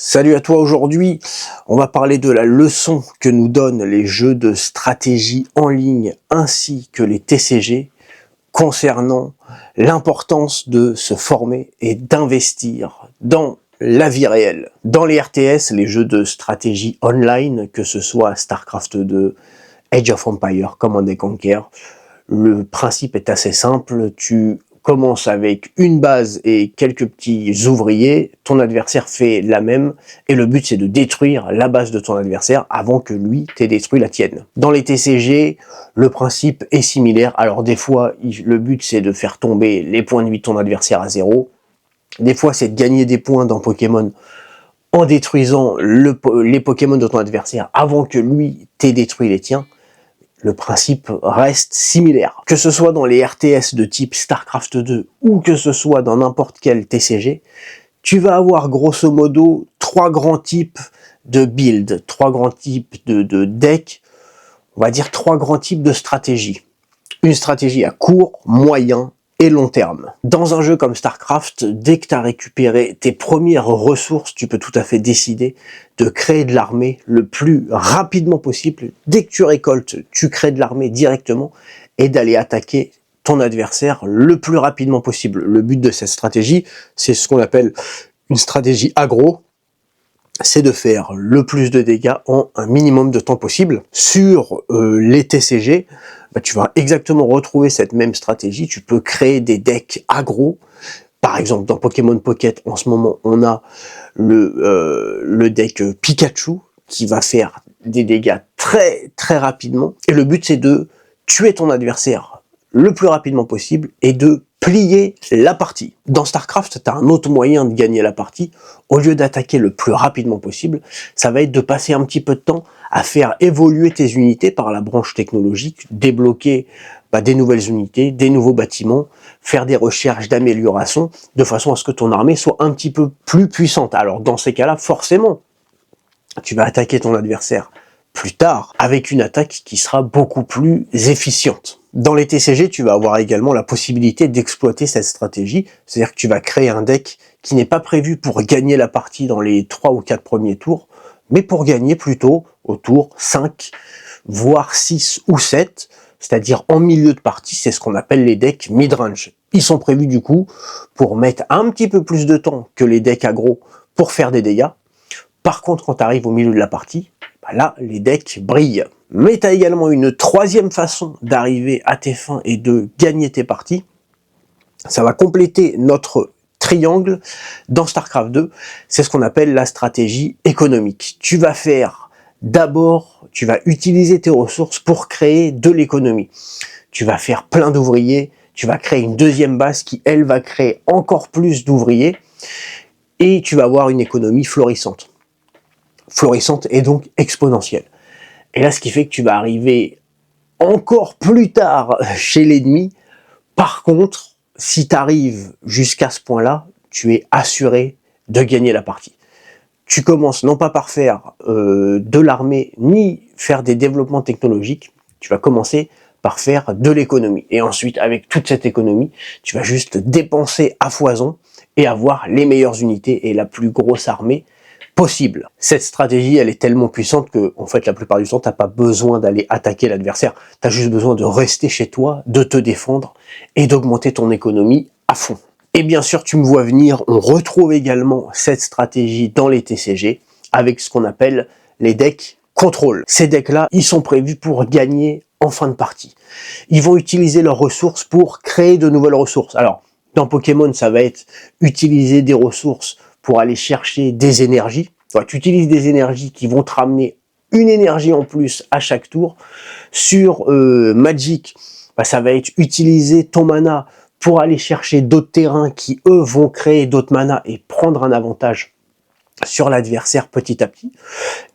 Salut à toi, aujourd'hui on va parler de la leçon que nous donnent les jeux de stratégie en ligne ainsi que les TCG concernant l'importance de se former et d'investir dans la vie réelle. Dans les RTS, les jeux de stratégie online, que ce soit StarCraft 2, Age of Empires, Command & Conquer, le principe est assez simple, tu commences avec une base et quelques petits ouvriers, ton adversaire fait la même, et le but c'est de détruire la base de ton adversaire avant que lui t'ait détruit la tienne. Dans les TCG, le principe est similaire, alors des fois le but c'est de faire tomber les points de vie de ton adversaire à 0, des fois c'est de gagner des points dans Pokémon en détruisant les Pokémon de ton adversaire avant que lui t'ait détruit les tiens. Le principe reste similaire. Que ce soit dans les RTS de type StarCraft 2 ou que ce soit dans n'importe quel TCG, tu vas avoir grosso modo trois grands types de build, trois grands types de deck, on va dire trois grands types de stratégies. Une stratégie à court, moyen et long terme. Dans un jeu comme StarCraft, dès que tu as récupéré tes premières ressources, tu peux tout à fait décider de créer de l'armée le plus rapidement possible. Dès que tu récoltes, tu crées de l'armée directement et d'aller attaquer ton adversaire le plus rapidement possible. Le but de cette stratégie, c'est ce qu'on appelle une stratégie aggro, c'est de faire le plus de dégâts en un minimum de temps possible. Sur les TCG, tu vas exactement retrouver cette même stratégie. Tu peux créer des decks aggro. Par exemple, dans Pokémon Pocket, en ce moment, on a le deck Pikachu qui va faire des dégâts très très rapidement. Et le but, c'est de tuer ton adversaire le plus rapidement possible et de plier la partie. Dans StarCraft, tu as un autre moyen de gagner la partie. Au lieu d'attaquer le plus rapidement possible, ça va être de passer un petit peu de temps à faire évoluer tes unités par la branche technologique, débloquer des nouvelles unités, des nouveaux bâtiments, faire des recherches d'amélioration, de façon à ce que ton armée soit un petit peu plus puissante. Alors dans ces cas-là, forcément, tu vas attaquer ton adversaire plus tard avec une attaque qui sera beaucoup plus efficiente. Dans les TCG, tu vas avoir également la possibilité d'exploiter cette stratégie, c'est-à-dire que tu vas créer un deck qui n'est pas prévu pour gagner la partie dans les 3 ou 4 premiers tours, mais pour gagner plutôt au tour 5, voire 6 ou 7, c'est-à-dire en milieu de partie, c'est ce qu'on appelle les decks mid-range. Ils sont prévus du coup pour mettre un petit peu plus de temps que les decks aggro pour faire des dégâts. Par contre, quand tu arrives au milieu de la partie, là, les decks brillent. Mais tu as également une troisième façon d'arriver à tes fins et de gagner tes parties. Ça va compléter notre triangle dans StarCraft 2. C'est ce qu'on appelle la stratégie économique. Tu vas faire d'abord, tu vas utiliser tes ressources pour créer de l'économie. Tu vas faire plein d'ouvriers, tu vas créer une deuxième base qui, elle, va créer encore plus d'ouvriers et tu vas avoir une économie florissante. Florissante et donc exponentielle. Et là, ce qui fait que tu vas arriver encore plus tard chez l'ennemi. Par contre, si tu arrives jusqu'à ce point-là, tu es assuré de gagner la partie. Tu commences non pas par faire de l'armée, ni faire des développements technologiques, tu vas commencer par faire de l'économie. Et ensuite, avec toute cette économie, tu vas juste dépenser à foison et avoir les meilleures unités et la plus grosse armée possible. Cette stratégie, elle est tellement puissante que, en fait, la plupart du temps, t'as pas besoin d'aller attaquer l'adversaire. Tu as juste besoin de rester chez toi, de te défendre et d'augmenter ton économie à fond. Et bien sûr, tu me vois venir, on retrouve également cette stratégie dans les TCG avec ce qu'on appelle les decks contrôle. Ces decks-là, ils sont prévus pour gagner en fin de partie. Ils vont utiliser leurs ressources pour créer de nouvelles ressources. Alors, dans Pokémon, ça va être utiliser des ressources pour aller chercher des énergies. Tu utilises des énergies qui vont te ramener une énergie en plus à chaque tour. Sur Magic, ça va être utiliser ton mana pour aller chercher d'autres terrains qui, eux, vont créer d'autres manas et prendre un avantage sur l'adversaire petit à petit.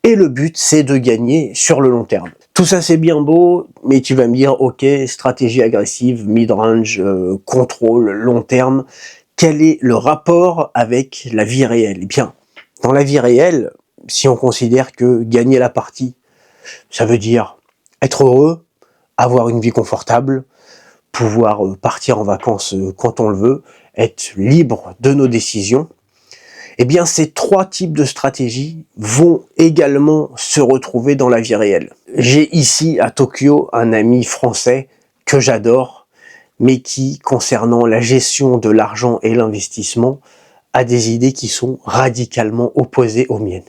Et le but, c'est de gagner sur le long terme. Tout ça, c'est bien beau, mais tu vas me dire, ok, stratégie agressive, mid-range, contrôle, long terme. Quel est le rapport avec la vie réelle? Eh bien, dans la vie réelle, si on considère que gagner la partie, ça veut dire être heureux, avoir une vie confortable, pouvoir partir en vacances quand on le veut, être libre de nos décisions, Eh bien, ces trois types de stratégies vont également se retrouver dans la vie réelle. J'ai ici à Tokyo un ami français que j'adore, mais qui, concernant la gestion de l'argent et l'investissement, a des idées qui sont radicalement opposées aux miennes.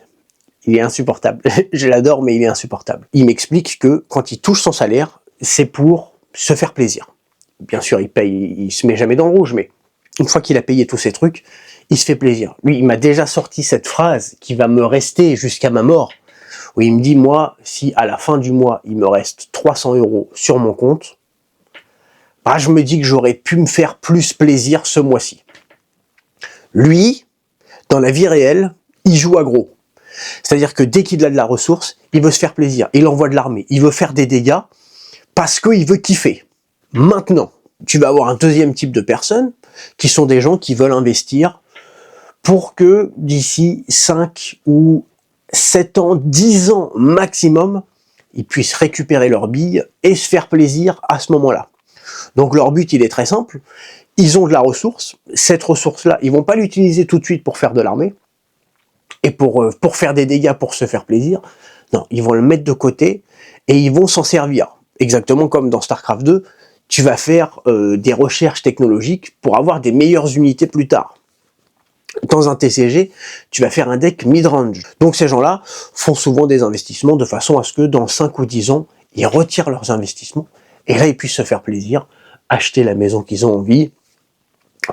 Il est insupportable. Je l'adore, mais il est insupportable. Il m'explique que quand il touche son salaire, c'est pour se faire plaisir. Bien sûr, il se met jamais dans le rouge, mais une fois qu'il a payé tous ces trucs, il se fait plaisir. Lui, il m'a déjà sorti cette phrase qui va me rester jusqu'à ma mort, où il me dit, moi, si à la fin du mois, il me reste 300 € sur mon compte, bah, je me dis que j'aurais pu me faire plus plaisir ce mois-ci. Lui, dans la vie réelle, il joue à gros. C'est-à-dire que dès qu'il a de la ressource, il veut se faire plaisir. Il envoie de l'armée, il veut faire des dégâts parce qu'il veut kiffer. Maintenant, tu vas avoir un deuxième type de personnes qui sont des gens qui veulent investir pour que d'ici 5 ou 7 ans, 10 ans maximum, ils puissent récupérer leurs billes et se faire plaisir à ce moment-là. Donc leur but, il est très simple. Ils ont de la ressource. Cette ressource-là, ils vont pas l'utiliser tout de suite pour faire de l'armée et pour faire des dégâts, pour se faire plaisir. Non, ils vont le mettre de côté et ils vont s'en servir. Exactement comme dans StarCraft 2, tu vas faire des recherches technologiques pour avoir des meilleures unités plus tard. Dans un TCG, tu vas faire un deck mid-range. Donc ces gens-là font souvent des investissements de façon à ce que dans 5 ou 10 ans, ils retirent leurs investissements et là, ils puissent se faire plaisir, acheter la maison qu'ils ont envie,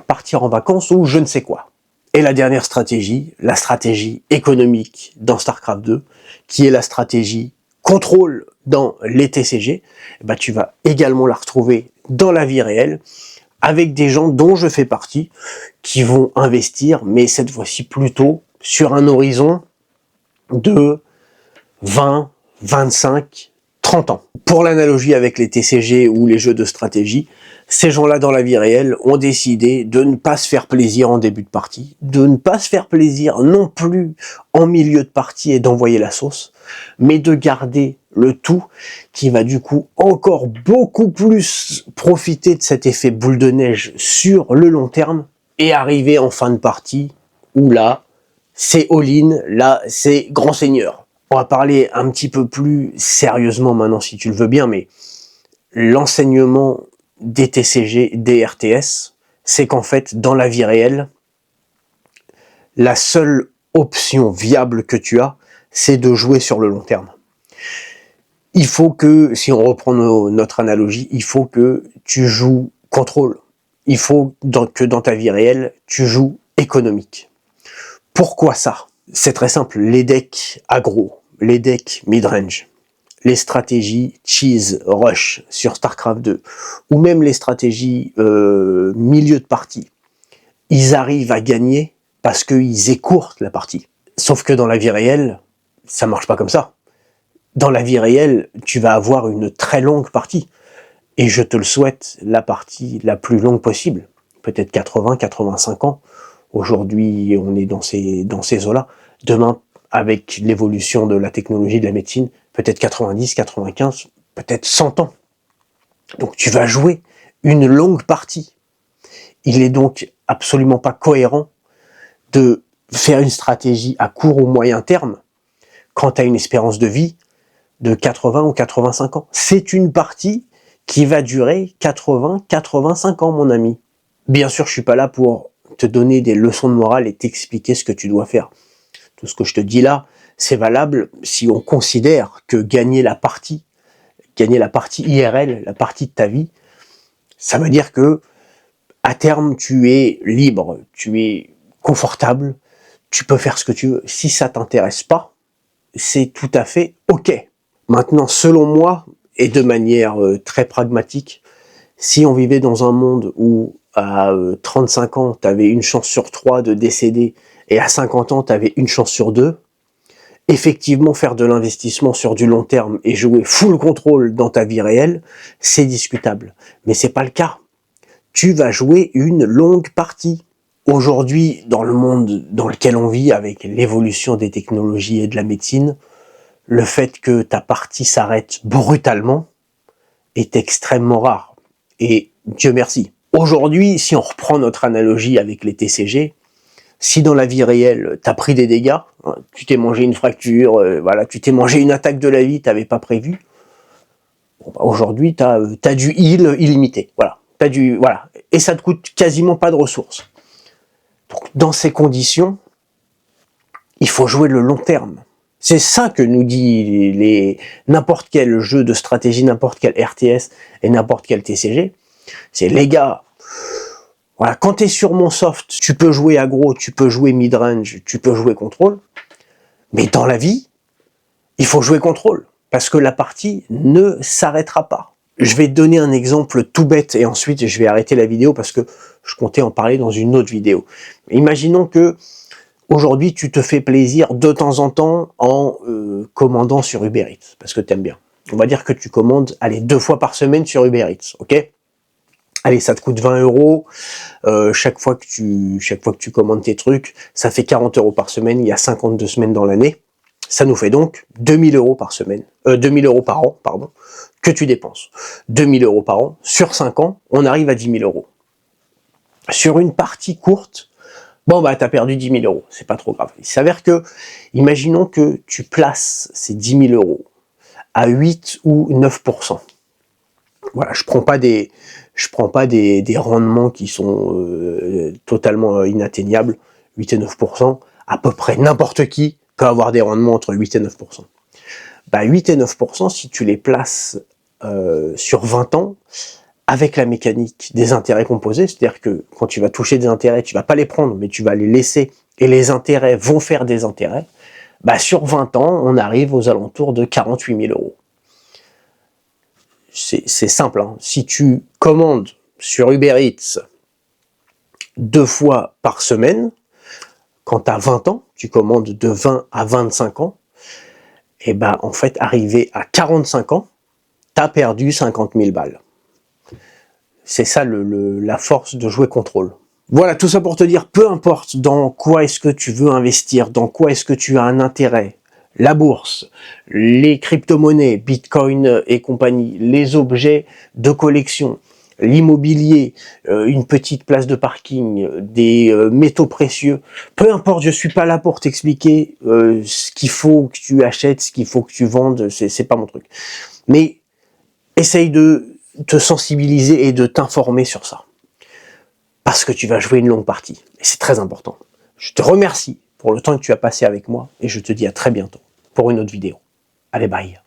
partir en vacances ou je ne sais quoi. Et la dernière stratégie, la stratégie économique dans StarCraft 2, qui est la stratégie contrôle dans les TCG, bah, tu vas également la retrouver dans la vie réelle, avec des gens dont je fais partie, qui vont investir, mais cette fois-ci plutôt sur un horizon de 20, 25, 30 ans. Pour l'analogie avec les TCG ou les jeux de stratégie, ces gens-là dans la vie réelle ont décidé de ne pas se faire plaisir en début de partie, de ne pas se faire plaisir non plus en milieu de partie et d'envoyer la sauce, mais de garder le tout qui va du coup encore beaucoup plus profiter de cet effet boule de neige sur le long terme et arriver en fin de partie où là, c'est all-in, là, c'est grand seigneur. On va parler un petit peu plus sérieusement maintenant si tu le veux bien, mais l'enseignement des TCG, des RTS, c'est qu'en fait, dans la vie réelle, la seule option viable que tu as, c'est de jouer sur le long terme. Il faut que, si on reprend notre analogie, il faut que tu joues contrôle. Il faut que dans ta vie réelle, tu joues économique. Pourquoi ça? C'est très simple, les decks aggro, les decks mid-range, les stratégies cheese rush sur StarCraft 2, ou même les stratégies milieu de partie, ils arrivent à gagner parce qu'ils écourtent la partie. Sauf que dans la vie réelle, ça marche pas comme ça. Dans la vie réelle, tu vas avoir une très longue partie. Et je te le souhaite, la partie la plus longue possible. Peut-être 80, 85 ans. Aujourd'hui, on est dans ces eaux-là. Demain, avec l'évolution de la technologie, de la médecine, peut-être 90, 95, peut-être 100 ans. Donc tu vas jouer une longue partie. Il est donc absolument pas cohérent de faire une stratégie à court ou moyen terme quand tu as une espérance de vie de 80 ou 85 ans. C'est une partie qui va durer 80, 85 ans, mon ami. Bien sûr, je suis pas là pour te donner des leçons de morale et t'expliquer ce que tu dois faire. Tout ce que je te dis là, c'est valable si on considère que gagner la partie IRL, la partie de ta vie, ça veut dire que à terme, tu es libre, tu es confortable, tu peux faire ce que tu veux. Si ça t'intéresse pas, c'est tout à fait ok. Maintenant, selon moi, et de manière très pragmatique, si on vivait dans un monde où à 35 ans, tu avais une chance sur 3 de décéder, et à 50 ans, tu avais une chance sur 2, effectivement, faire de l'investissement sur du long terme et jouer full contrôle dans ta vie réelle, c'est discutable. Mais c'est pas le cas. Tu vas jouer une longue partie. Aujourd'hui, dans le monde dans lequel on vit, avec l'évolution des technologies et de la médecine, le fait que ta partie s'arrête brutalement est extrêmement rare. Et Dieu merci. Aujourd'hui, si on reprend notre analogie avec les TCG, Si dans la vie réelle, tu as pris des dégâts, hein, tu t'es mangé une fracture, voilà, tu t'es mangé une attaque de la vie, tu n'avais pas prévu, bon, bah, aujourd'hui, tu as du heal illimité. Voilà. Voilà. Et ça te coûte quasiment pas de ressources. Donc, dans ces conditions, il faut jouer le long terme. C'est ça que nous dit n'importe quel jeu de stratégie, n'importe quel RTS et n'importe quel TCG. C'est les gars, voilà, quand tu es sur mon soft, tu peux jouer aggro, tu peux jouer mid-range, tu peux jouer contrôle. Mais dans la vie, il faut jouer contrôle. Parce que la partie ne s'arrêtera pas. Je vais te donner un exemple tout bête et ensuite je vais arrêter la vidéo parce que je comptais en parler dans une autre vidéo. Imaginons que aujourd'hui tu te fais plaisir de temps en temps en commandant sur Uber Eats parce que tu aimes bien. On va dire que tu commandes, allez, 2 fois par semaine sur Uber Eats, ok? Allez, ça te coûte 20 €, chaque fois que tu commandes tes trucs, ça fait 40 € par semaine, il y a 52 semaines dans l'année. Ça nous fait donc 2000 € par semaine, 2000 € par an, pardon, que tu dépenses. 2000 € par an, sur 5 ans, on arrive à 10 000 €. Sur une partie courte, bon bah t'as perdu 10 000 €, c'est pas trop grave. Il s'avère que, imaginons que tu places ces 10 000 € à 8 ou 9%. Voilà, je prends pas des rendements qui sont totalement inatteignables. 8 et 9%, à peu près n'importe qui peut avoir des rendements entre 8 et 9%. Bah 8 et 9%, si tu les places sur 20 ans, avec la mécanique des intérêts composés, c'est-à-dire que quand tu vas toucher des intérêts, tu vas pas les prendre, mais tu vas les laisser, et les intérêts vont faire des intérêts, bah sur 20 ans, on arrive aux alentours de 48 000 €. C'est simple, hein. Si tu commandes sur Uber Eats 2 fois par semaine, quand tu as 20 ans, tu commandes de 20 à 25 ans, et ben en fait, arrivé à 45 ans, tu as perdu 50 000 balles. C'est ça la force de jouer contrôle. Voilà, tout ça pour te dire, peu importe dans quoi est-ce que tu veux investir, dans quoi est-ce que tu as un intérêt, la bourse, les crypto-monnaies, Bitcoin et compagnie, les objets de collection, l'immobilier, une petite place de parking, des métaux précieux, peu importe, je suis pas là pour t'expliquer ce qu'il faut que tu achètes, ce qu'il faut que tu vendes, c'est pas mon truc. Mais essaye de te sensibiliser et de t'informer sur ça. Parce que tu vas jouer une longue partie. Et c'est très important. Je te remercie pour le temps que tu as passé avec moi et je te dis à très bientôt pour une autre vidéo. Allez, bye.